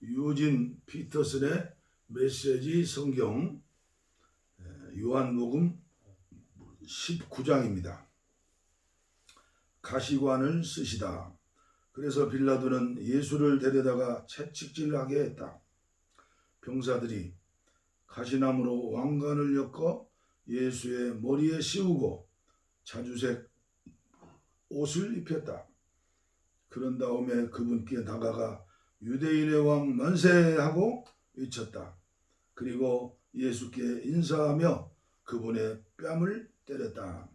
유진 피터슨의 메시지 성경 요한복음 19장입니다. 가시관을 쓰시다. 그래서 빌라도는 예수를 데려다가 채찍질하게 했다. 병사들이 가시나무로 왕관을 엮어 예수의 머리에 씌우고 자주색 옷을 입혔다. 그런 다음에 그분께 다가가 유대인의 왕 만세 하고 외쳤다. 그리고 예수께 인사하며 그분의 뺨을 때렸다.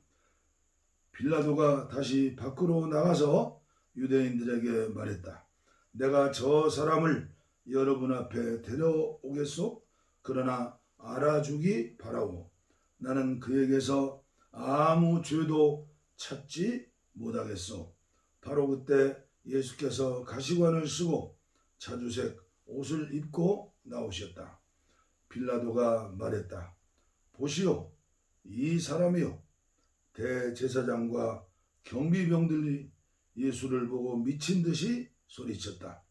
빌라도가 다시 밖으로 나가서 유대인들에게 말했다. 내가 저 사람을 여러분 앞에 데려오겠소? 그러나 알아주기 바라오. 나는 그에게서 아무 죄도 찾지 못하겠소. 바로 그때 예수께서 가시관을 쓰고 자주색 옷을 입고 나오셨다. 빌라도가 말했다. 보시오, 이 사람이요. 대제사장과 경비병들이 예수를 보고 미친 듯이 소리쳤다.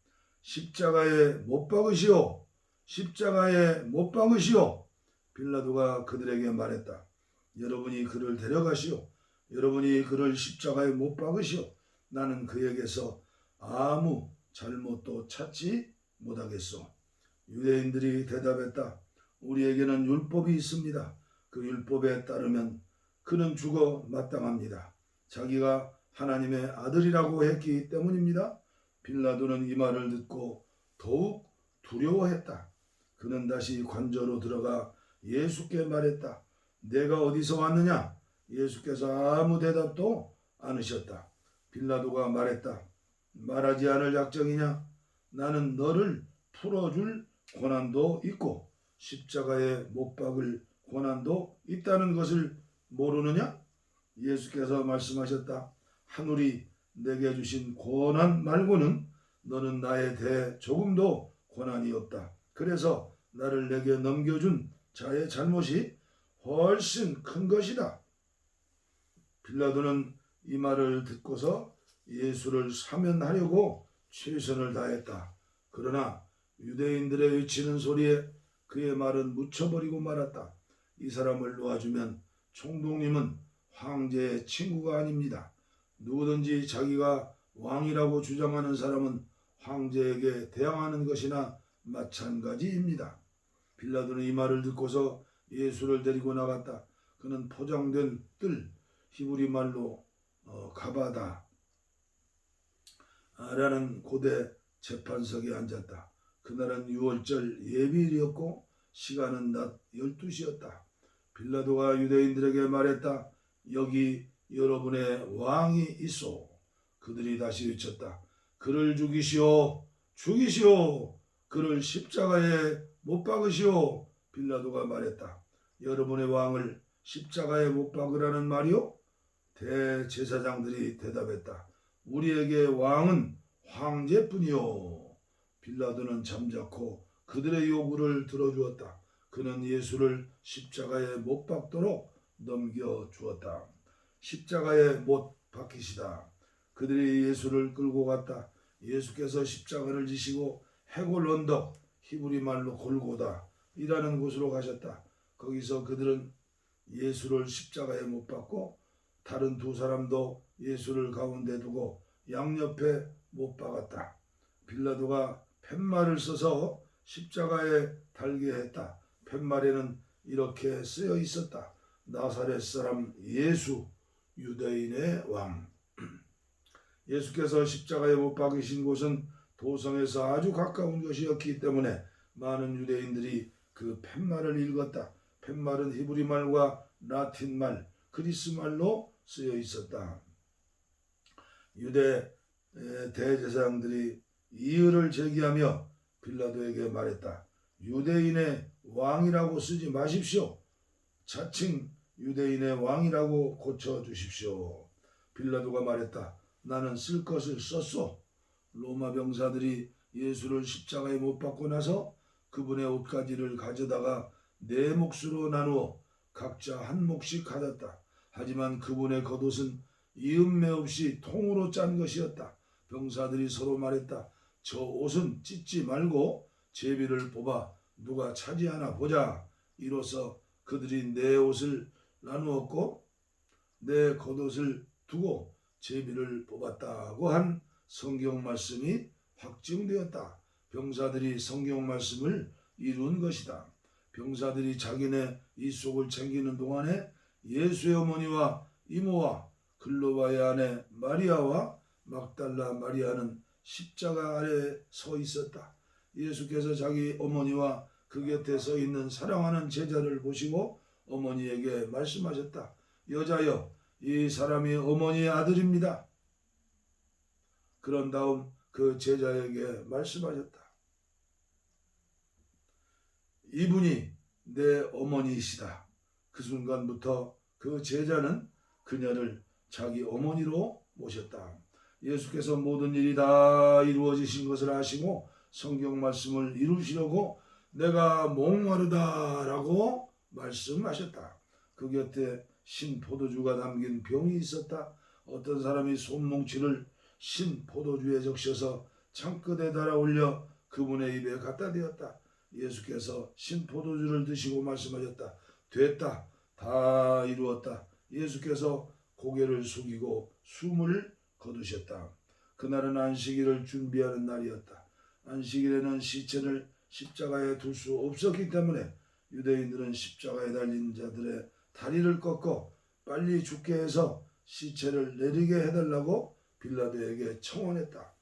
십자가에 못 박으시오. 십자가에 못 박으시오. 빌라도가 그들에게 말했다. 여러분이 그를 데려가시오. 여러분이 그를 십자가에 못 박으시오. 나는 그에게서 아무 잘못도 찾지 못하겠소. 유대인들이 대답했다. 우리에게는 율법이 있습니다. 그 율법에 따르면 그는 죽어 마땅합니다. 자기가 하나님의 아들이라고 했기 때문입니다. 빌라도는 이 말을 듣고 더욱 두려워했다. 그는 다시 관저로 들어가 예수께 말했다. 내가 어디서 왔느냐? 예수께서 아무 대답도 않으셨다. 빌라도가 말했다. 말하지 않을 약정이냐? 나는 너를 풀어줄 권한도 있고 십자가에 못 박을 권한도 있다는 것을 모르느냐? 예수께서 말씀하셨다. 하늘이 내게 주신 권한 말고는 너는 나에 대해 조금도 권한이 없다. 그래서 나를 내게 넘겨준 자의 잘못이 훨씬 큰 것이다. 빌라도는 이 말을 듣고서 예수를 사면하려고 최선을 다했다. 그러나 유대인들의 외치는 소리에 그의 말은 묻혀버리고 말았다. 이 사람을 놓아주면 총독님은 황제의 친구가 아닙니다. 누구든지 자기가 왕이라고 주장하는 사람은 황제에게 대항하는 것이나 마찬가지입니다. 빌라도는 이 말을 듣고서 예수를 데리고 나갔다. 그는 포장된 뜰, 히브리 말로 가바다 라는 고대 재판석에 앉았다. 그날은 6월절 예비일이었고 시간은 낮 12시였다. 빌라도가 유대인들에게 말했다. 여기 여러분의 왕이 있소. 그들이 다시 외쳤다. 그를 죽이시오. 죽이시오. 그를 십자가에 못 박으시오. 빌라도가 말했다. 여러분의 왕을 십자가에 못 박으라는 말이오? 대제사장들이 대답했다. 우리에게 왕은 황제뿐이요. 빌라도는 잠자코 그들의 요구를 들어주었다. 그는 예수를 십자가에 못 박도록 넘겨주었다. 십자가에 못 박히시다. 그들이 예수를 끌고 갔다. 예수께서 십자가를 지시고 해골 언덕, 히브리 말로 골고다 이라는 곳으로 가셨다. 거기서 그들은 예수를 십자가에 못 박고 다른 두 사람도 예수를 가운데 두고 양옆에 못 박았다. 빌라도가 팻말을 써서 십자가에 달게 했다. 팻말에는 이렇게 쓰여 있었다. 나사렛 사람 예수, 유대인의 왕. 예수께서 십자가에 못 박이신 곳은 도성에서 아주 가까운 것이었기 때문에 많은 유대인들이 그 팻말을 읽었다. 팻말은 히브리 말과 라틴 말, 그리스 말로 쓰여 있었다. 유대 대제사장들이 이의를 제기하며 빌라도에게 말했다. 유대인의 왕이라고 쓰지 마십시오. 자칭 유대인의 왕이라고 고쳐주십시오. 빌라도가 말했다. 나는 쓸 것을 썼소. 로마 병사들이 예수를 십자가에 못 박고 나서 그분의 옷가지를 가져다가 네 몫으로 나누어 각자 한 몫씩 가졌다. 하지만 그분의 겉옷은 이음매 없이 통으로 짠 것이었다. 병사들이 서로 말했다. 저 옷은 찢지 말고 제비를 뽑아 누가 차지하나 보자. 이로써 그들이 내 옷을 나누었고 내 겉옷을 두고 제비를 뽑았다고 한 성경 말씀이 확증되었다. 병사들이 성경 말씀을 이룬 것이다. 병사들이 자기네 이속을 챙기는 동안에 예수의 어머니와 이모와 글로바의 아내 마리아와 막달라 마리아는 십자가 아래 서 있었다. 예수께서 자기 어머니와 그 곁에 서 있는 사랑하는 제자를 보시고 어머니에게 말씀하셨다. 여자여, 이 사람이 어머니의 아들입니다. 그런 다음 그 제자에게 말씀하셨다. 이분이 내 어머니이시다. 그 순간부터 그 제자는 그녀를 자기 어머니로 모셨다. 예수께서 모든 일이 다 이루어지신 것을 아시고 성경 말씀을 이루시려고 내가 목마르다라고 말씀하셨다. 그 곁에 신 포도주가 담긴 병이 있었다. 어떤 사람이 손뭉치를 신 포도주에 적셔서 창끝에 달아 올려 그분의 입에 갖다 대었다. 예수께서 신 포도주를 드시고 말씀하셨다. 됐다. 다 이루었다. 예수께서 고개를 숙이고 숨을 거두셨다. 그날은 안식일을 준비하는 날이었다. 안식일에는 시체를 십자가에 둘 수 없었기 때문에 유대인들은 십자가에 달린 자들의 다리를 꺾어 빨리 죽게 해서 시체를 내리게 해달라고 빌라도에게 청원했다.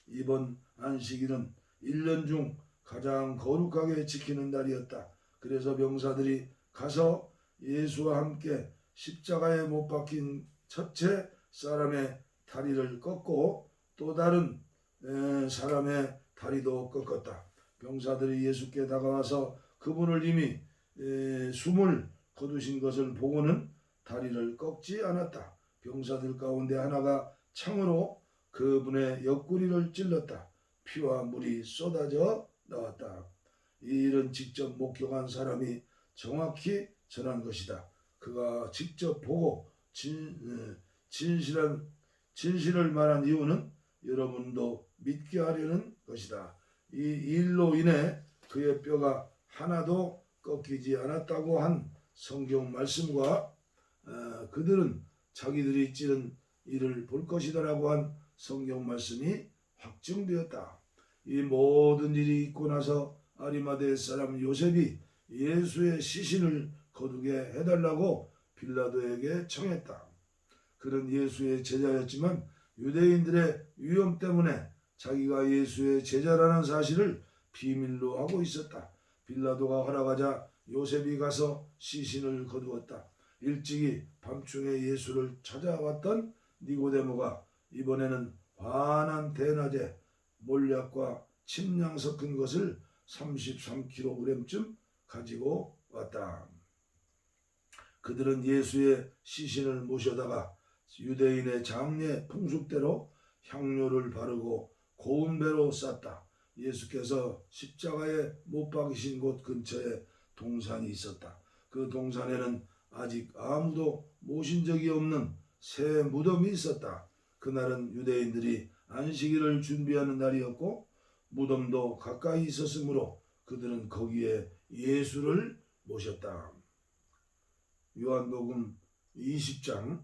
이번 안식일은 1년 중 가장 거룩하게 지키는 날이었다. 그래서 병사들이 가서 예수와 함께 십자가에 못 박힌 첫째 사람의 다리를 꺾고 또 다른 사람의 다리도 꺾었다. 병사들이 예수께 다가와서 그분을 이미 숨을 거두신 것을 보고는 다리를 꺾지 않았다. 병사들 가운데 하나가 창으로 그분의 옆구리를 찔렀다. 피와 물이 쏟아져 나왔다. 이 일은 직접 목격한 사람이 정확히 전한 것이다. 그가 직접 보고 진실을 말한 이유는 여러분도 믿게 하려는 것이다. 이 일로 인해 그의 뼈가 하나도 꺾이지 않았다고 한 성경 말씀과 그들은 자기들이 찌른 일을 볼 것이다라고 한 성경 말씀이 확증되었다. 이 모든 일이 있고 나서 아리마대 사람 요셉이 예수의 시신을 거두게 해달라고 빌라도에게 청했다. 그는 예수의 제자였지만 유대인들의 위험 때문에 자기가 예수의 제자라는 사실을 비밀로 하고 있었다. 빌라도가 허락하자 요셉이 가서 시신을 거두었다. 일찍이 밤중에 예수를 찾아왔던 니고데모가 이번에는 환한 대낮에 몰약과 침량 섞은 것을 33kg쯤 가지고 왔다. 그들은 예수의 시신을 모셔다가 유대인의 장례 풍습대로 향료를 바르고 고운 배로 쌌다. 예수께서 십자가에 못 박이신 곳 근처에 동산이 있었다. 그 동산에는 아직 아무도 모신 적이 없는 새 무덤이 있었다. 그날은 유대인들이 안식일을 준비하는 날이었고 무덤도 가까이 있었으므로 그들은 거기에 예수를 모셨다. 요한복음 20장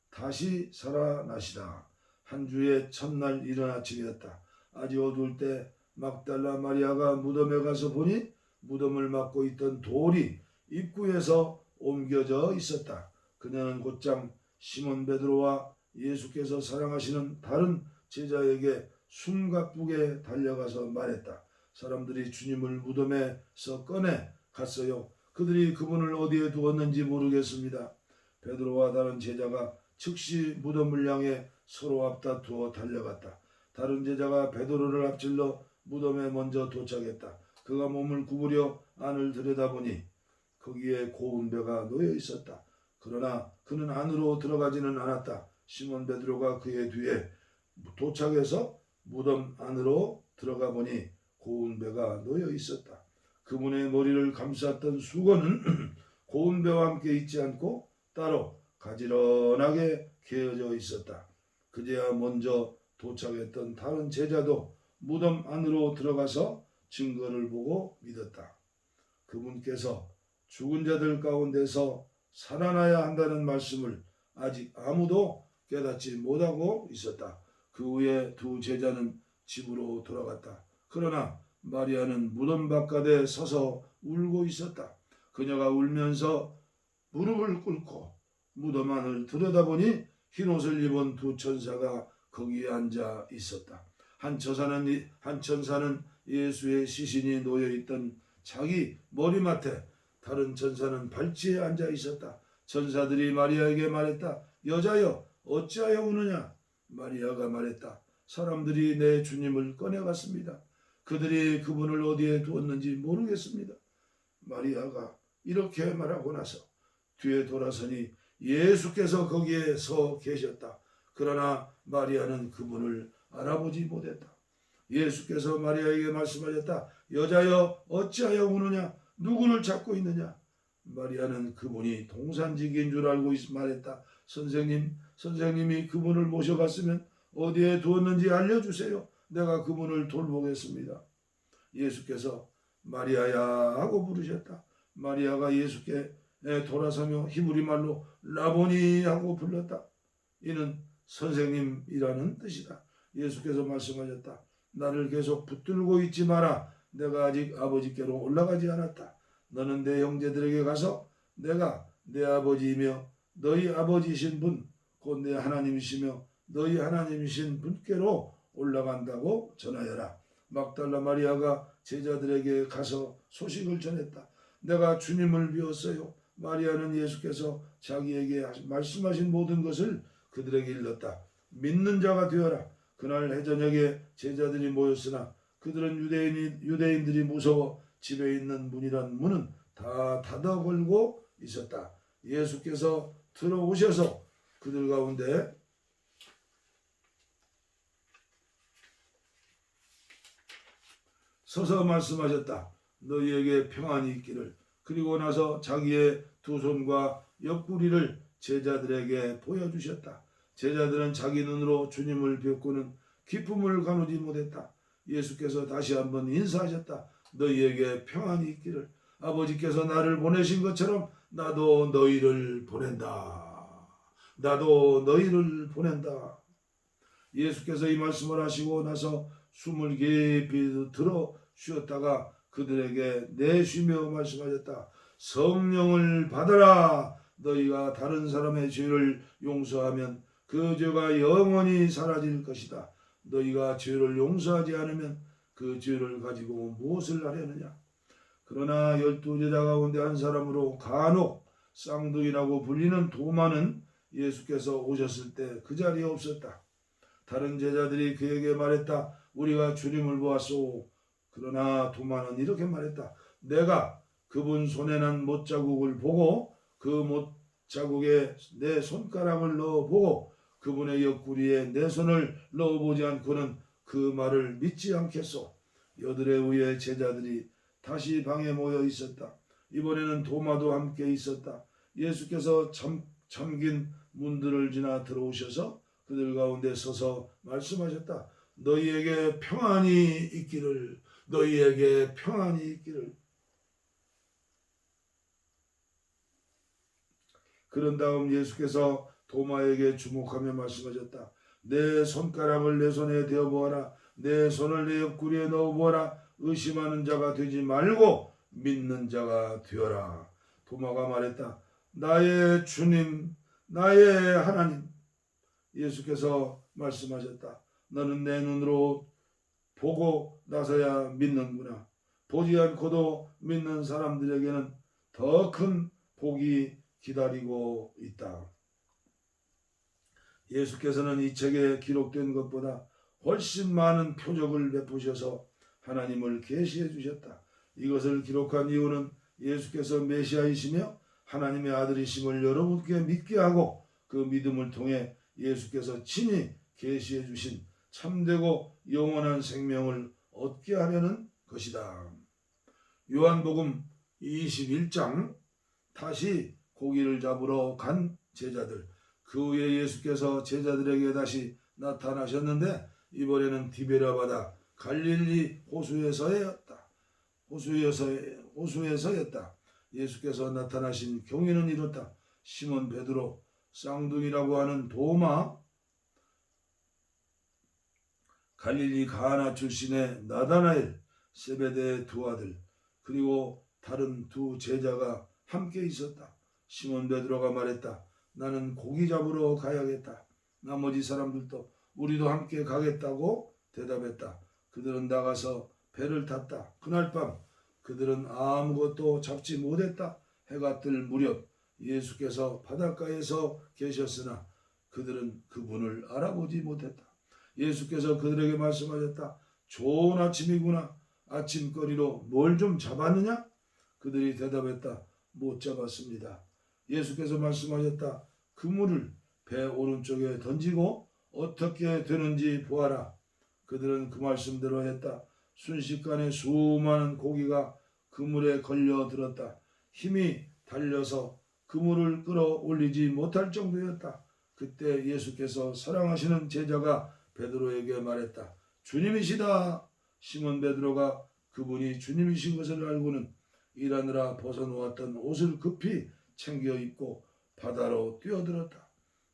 다시 살아나시다. 한 주의 첫날 이른 아침이었다. 아직 어두울 때 막달라 마리아가 무덤에 가서 보니 무덤을 막고 있던 돌이 입구에서 옮겨져 있었다. 그녀는 곧장 시몬 베드로와 예수께서 사랑하시는 다른 제자에게 숨가쁘게 달려가서 말했다. 사람들이 주님을 무덤에서 꺼내 갔어요. 그들이 그분을 어디에 두었는지 모르겠습니다. 베드로와 다른 제자가 즉시 무덤을 향해 서로 앞다투어 달려갔다. 다른 제자가 베드로를 앞질러 무덤에 먼저 도착했다. 그가 몸을 구부려 안을 들여다보니 거기에 고운 배가 놓여 있었다. 그러나 그는 안으로 들어가지는 않았다. 시몬 베드로가 그의 뒤에 도착해서 무덤 안으로 들어가 보니 고운 배가 놓여 있었다. 그분의 머리를 감쌌던 수건은 고운 배와 함께 있지 않고 따로 가지런하게 개어져 있었다. 그제야 먼저 도착했던 다른 제자도 무덤 안으로 들어가서 증거를 보고 믿었다. 그분께서 죽은 자들 가운데서 살아나야 한다는 말씀을 아직 아무도 깨닫지 못하고 있었다. 그 후에 두 제자는 집으로 돌아갔다. 그러나 마리아는 무덤 바깥에 서서 울고 있었다. 그녀가 울면서 무릎을 꿇고 무덤 안을 들여다보니 흰옷을 입은 두 천사가 거기에 앉아 있었다. 한 천사는 예수의 시신이 놓여있던 자기 머리맡에, 다른 천사는 발치에 앉아 있었다. 천사들이 마리아에게 말했다. 여자여, 어찌하여 우느냐? 마리아가 말했다. 사람들이 내 주님을 꺼내갔습니다. 그들이 그분을 어디에 두었는지 모르겠습니다. 마리아가 이렇게 말하고 나서 뒤에 돌아서니 예수께서 거기에 서 계셨다. 그러나 마리아는 그분을 알아보지 못했다. 예수께서 마리아에게 말씀하셨다. 여자여, 어찌하여 우느냐? 누구를 찾고 있느냐? 마리아는 그분이 동산직인 줄 알고 말했다. 선생님이 그분을 모셔갔으면 어디에 두었는지 알려주세요. 내가 그분을 돌보겠습니다. 예수께서 마리아야 하고 부르셨다. 마리아가 예수께 돌아서며 히브리 말로 라보니 하고 불렀다. 이는 선생님이라는 뜻이다. 예수께서 말씀하셨다. 나를 계속 붙들고 있지 마라. 내가 아직 아버지께로 올라가지 않았다. 너는 내 형제들에게 가서 내가 내 아버지이며 너희 아버지이신 분, 곧 내 하나님이시며 너희 하나님이신 분께로 올라간다고 전하여라. 막달라 마리아가 제자들에게 가서 소식을 전했다. 내가 주님을 비웠어요. 마리아는 예수께서 자기에게 말씀하신 모든 것을 그들에게 일렀다. 믿는 자가 되어라. 그날 해저녁에 제자들이 모였으나 그들은 유대인들이 무서워 집에 있는 문은 다 닫아 걸고 있었다. 예수께서 들어오셔서 그들 가운데 서서 말씀하셨다. 너희에게 평안이 있기를. 그리고 나서 자기의 두 손과 옆구리를 제자들에게 보여주셨다. 제자들은 자기 눈으로 주님을 뵙고는 기쁨을 가누지 못했다. 예수께서 다시 한번 인사하셨다. 너희에게 평안이 있기를. 아버지께서 나를 보내신 것처럼 나도 너희를 보낸다. 나도 너희를 보낸다. 예수께서 이 말씀을 하시고 나서 숨을 깊이 들어 쉬었다가 그들에게 내쉬며 말씀하셨다. 성령을 받아라. 너희가 다른 사람의 죄를 용서하면 그 죄가 영원히 사라질 것이다. 너희가 죄를 용서하지 않으면 그 죄를 가지고 무엇을 하려느냐? 그러나 12제자 가운데 한 사람으로 간혹 쌍둥이라고 불리는 도마는 예수께서 오셨을 때 그 자리에 없었다. 다른 제자들이 그에게 말했다. 우리가 주님을 보았소. 그러나 도마는 이렇게 말했다. 내가 그분 손에 난 못자국을 보고 그 못자국에 내 손가락을 넣어보고 그분의 옆구리에 내 손을 넣어보지 않고는 그 말을 믿지 않겠소. 여드레 후에 제자들이 다시 방에 모여 있었다. 이번에는 도마도 함께 있었다. 예수께서 잠긴 문들을 지나 들어오셔서 그들 가운데 서서 말씀하셨다. 너희에게 평안이 있기를. 너희에게 평안이 있기를. 그런 다음 예수께서 도마에게 주목하며 말씀하셨다. 내 손가락을 내 손에 대어보아라. 내 손을 내 옆구리에 넣어보아라. 의심하는 자가 되지 말고 믿는 자가 되어라. 도마가 말했다. 나의 주님, 나의 하나님. 예수께서 말씀하셨다. 너는 내 눈으로 보고 나서야 믿는구나. 보지 않고도 믿는 사람들에게는 더 큰 복이 기다리고 있다. 예수께서는 이 책에 기록된 것보다 훨씬 많은 표적을 베푸셔서 하나님을 계시해 주셨다. 이것을 기록한 이유는 예수께서 메시아이시며 하나님의 아들이심을 여러분께 믿게 하고 그 믿음을 통해 예수께서 친히 계시해 주신 참되고 영원한 생명을 얻게 하려는 것이다. 요한복음 21장 다시 고기를 잡으러 간 제자들. 그 후에 예수께서 제자들에게 다시 나타나셨는데 이번에는 디베랴 바다 갈릴리 호수에서였다. 예수께서 나타나신 경위는 이렇다. 시몬 베드로, 쌍둥이라고 하는 도마, 갈릴리 가나 출신의 나다나엘, 세베대의 두 아들, 그리고 다른 두 제자가 함께 있었다. 시몬 베드로가 말했다. 나는 고기 잡으러 가야겠다. 나머지 사람들도 우리도 함께 가겠다고 대답했다. 그들은 나가서 배를 탔다. 그날 밤 그들은 아무것도 잡지 못했다. 해가 뜰 무렵 예수께서 바닷가에서 계셨으나 그들은 그분을 알아보지 못했다. 예수께서 그들에게 말씀하셨다. 좋은 아침이구나. 아침거리로 뭘 좀 잡았느냐? 그들이 대답했다. 못 잡았습니다. 예수께서 말씀하셨다. 그물을 배 오른쪽에 던지고 어떻게 되는지 보아라. 그들은 그 말씀대로 했다. 순식간에 수많은 고기가 그물에 걸려들었다. 힘이 달려서 그물을 끌어올리지 못할 정도였다. 그때 예수께서 사랑하시는 제자가 베드로에게 말했다. 주님이시다. 시몬 베드로가 그분이 주님이신 것을 알고는 일하느라 벗어놓았던 옷을 급히 챙겨 입고 바다로 뛰어들었다.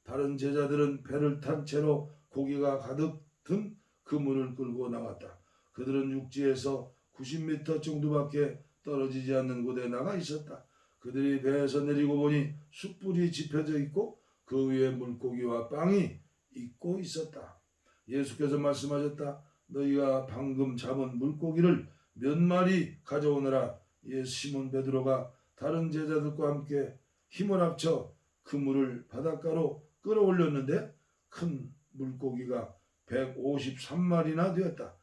다른 제자들은 배를 탄 채로 고기가 가득 든 그물을 끌고 나왔다. 그들은 육지에서 90m 정도밖에 떨어지지 않는 곳에 나가 있었다. 그들이 배에서 내리고 보니 숯불이 지펴져 있고 그 위에 물고기와 빵이 익고 있었다. 예수께서 말씀하셨다. 너희가 방금 잡은 물고기를 몇 마리 가져오너라. 시몬 베드로가 다른 제자들과 함께 힘을 합쳐 그물을 바닷가로 끌어올렸는데 큰 물고기가 153마리나 되었다.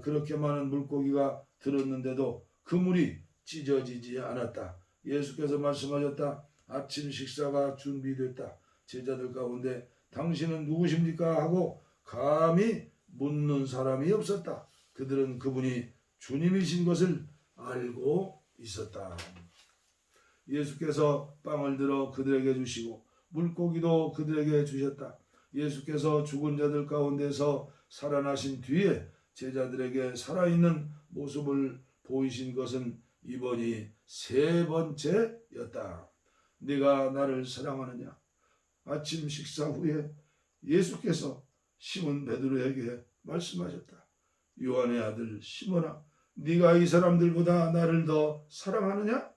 그렇게 많은 물고기가 들었는데도 그물이 찢어지지 않았다. 예수께서 말씀하셨다. 아침 식사가 준비됐다. 제자들 가운데 당신은 누구십니까? 하고 감히 묻는 사람이 없었다. 그들은 그분이 주님이신 것을 알고 있었다. 예수께서 빵을 들어 그들에게 주시고 물고기도 그들에게 주셨다. 예수께서 죽은 자들 가운데서 살아나신 뒤에 제자들에게 살아있는 모습을 보이신 것은 이번이 세 번째였다. 네가 나를 사랑하느냐? 아침 식사 후에 예수께서 시몬 베드로에게 말씀하셨다. 요한의 아들 시몬아, 네가 이 사람들보다 나를 더 사랑하느냐?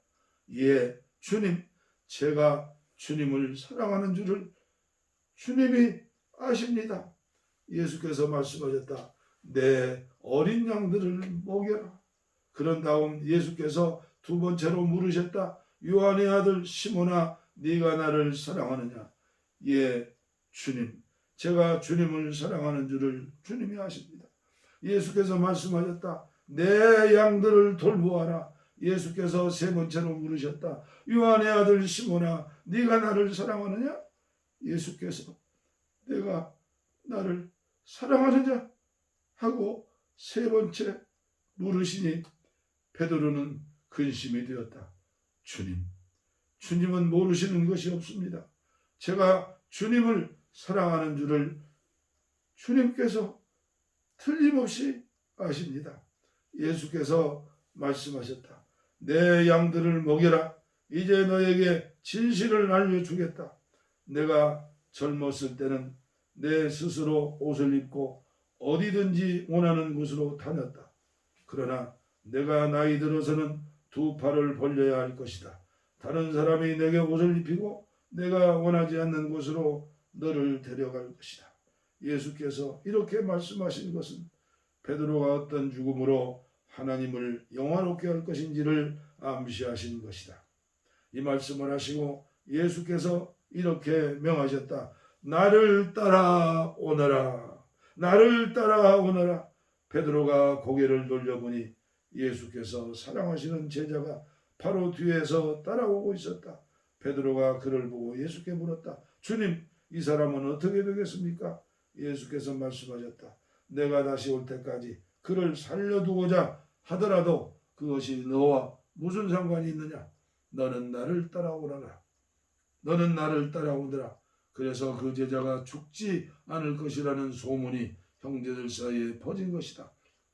예, 주님, 제가 주님을 사랑하는 줄을 주님이 아십니다. 예수께서 말씀하셨다. 내 어린 양들을 먹여라. 그런 다음 예수께서 두 번째로 물으셨다. 요한의 아들 시몬아, 네가 나를 사랑하느냐? 예, 주님, 제가 주님을 사랑하는 줄을 주님이 아십니다. 예수께서 말씀하셨다. 내 양들을 돌보아라. 예수께서 세 번째로 물으셨다. 요한의 아들 시몬아, 네가 나를 사랑하느냐? 예수께서 내가 나를 사랑하느냐? 하고 세 번째 물으시니 베드로는 근심이 되었다. 주님은 모르시는 것이 없습니다. 제가 주님을 사랑하는 줄을 주님께서 틀림없이 아십니다. 예수께서 말씀하셨다. 내 양들을 먹여라. 이제 너에게 진실을 알려주겠다. 내가 젊었을 때는 내 스스로 옷을 입고 어디든지 원하는 곳으로 다녔다. 그러나 내가 나이 들어서는 두 팔을 벌려야 할 것이다. 다른 사람이 내게 옷을 입히고 내가 원하지 않는 곳으로 너를 데려갈 것이다. 예수께서 이렇게 말씀하신 것은 베드로가 어떤 죽음으로 하나님을 영화롭게 할 것인지를 암시하신 것이다. 이 말씀을 하시고 예수께서 이렇게 명하셨다. 나를 따라오너라. 나를 따라오너라. 베드로가 고개를 돌려보니 예수께서 사랑하시는 제자가 바로 뒤에서 따라오고 있었다. 베드로가 그를 보고 예수께 물었다. 주님, 이 사람은 어떻게 되겠습니까? 예수께서 말씀하셨다. 내가 다시 올 때까지 그를 살려두고자 하더라도 그것이 너와 무슨 상관이 있느냐? 너는 나를 따라오너라. 너는 나를 따라오더라. 그래서 그 제자가 죽지 않을 것이라는 소문이 형제들 사이에 퍼진 것이다.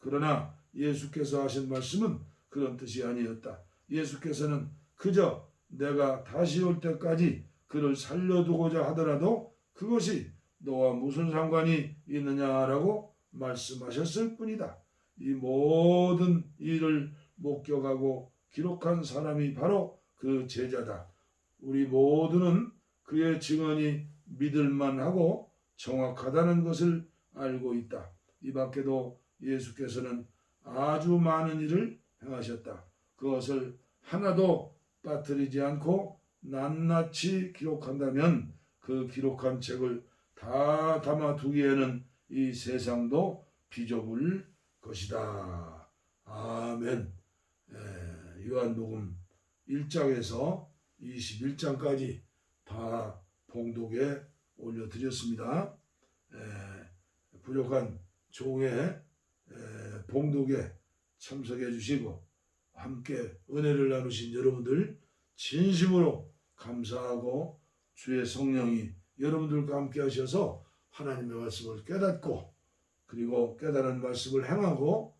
그러나 예수께서 하신 말씀은 그런 뜻이 아니었다. 예수께서는 그저 내가 다시 올 때까지 그를 살려두고자 하더라도 그것이 너와 무슨 상관이 있느냐라고 말씀하셨을 뿐이다. 이 모든 일을 목격하고 기록한 사람이 바로 그 제자다. 우리 모두는 그의 증언이 믿을만하고 정확하다는 것을 알고 있다. 이 밖에도 예수께서는 아주 많은 일을 행하셨다. 그것을 하나도 빠뜨리지 않고 낱낱이 기록한다면 그 기록한 책을 다 담아두기에는 이 세상도 비좁을 것이다. 아멘. 요한복음 1장에서 21장까지 다 봉독에 올려드렸습니다. 부족한 종의 봉독에 참석해 주시고 함께 은혜를 나누신 여러분들 진심으로 감사하고 주의 성령이 여러분들과 함께 하셔서 하나님의 말씀을 깨닫고 그리고 깨달은 말씀을 행하고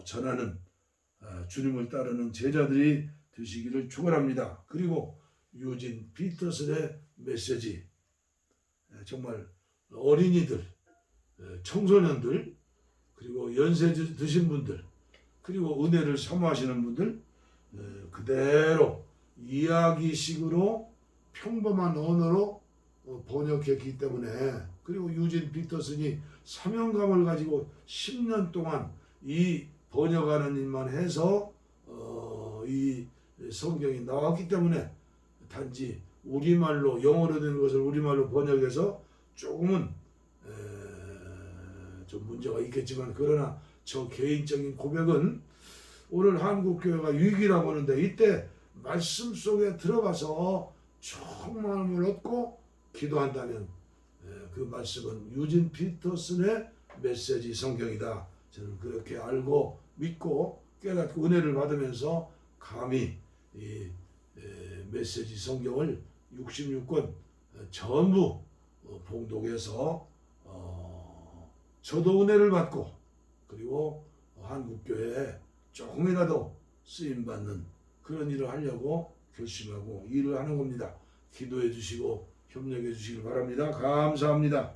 전하는 주님을 따르는 제자들이 되시기를 축원합니다. 그리고 유진 피터슨의 메시지, 정말 어린이들, 청소년들, 그리고 연세 드신 분들, 그리고 은혜를 사모하시는 분들 그대로 이야기식으로 평범한 언어로 번역했기 때문에, 그리고 유진 피터슨이 사명감을 가지고 10년 동안 이 번역하는 일만 해서 이 성경이 나왔기 때문에 단지 우리말로 영어로 된 것을 우리말로 번역해서 조금은 좀 문제가 있겠지만, 그러나 저 개인적인 고백은 오늘 한국교회가 위기라고 하는데 이때 말씀 속에 들어가서 충만함을 얻고 기도한다면 그 말씀은 유진 피터슨의 메시지 성경이다. 저는 그렇게 알고 믿고 깨닫고 은혜를 받으면서 감히 이 메시지 성경을 66권 전부 봉독해서 저도 은혜를 받고 그리고 한국교회에 조금이라도 쓰임받는 그런 일을 하려고 결심하고 일을 하는 겁니다. 기도해 주시고 협력해 주시길 바랍니다. 감사합니다.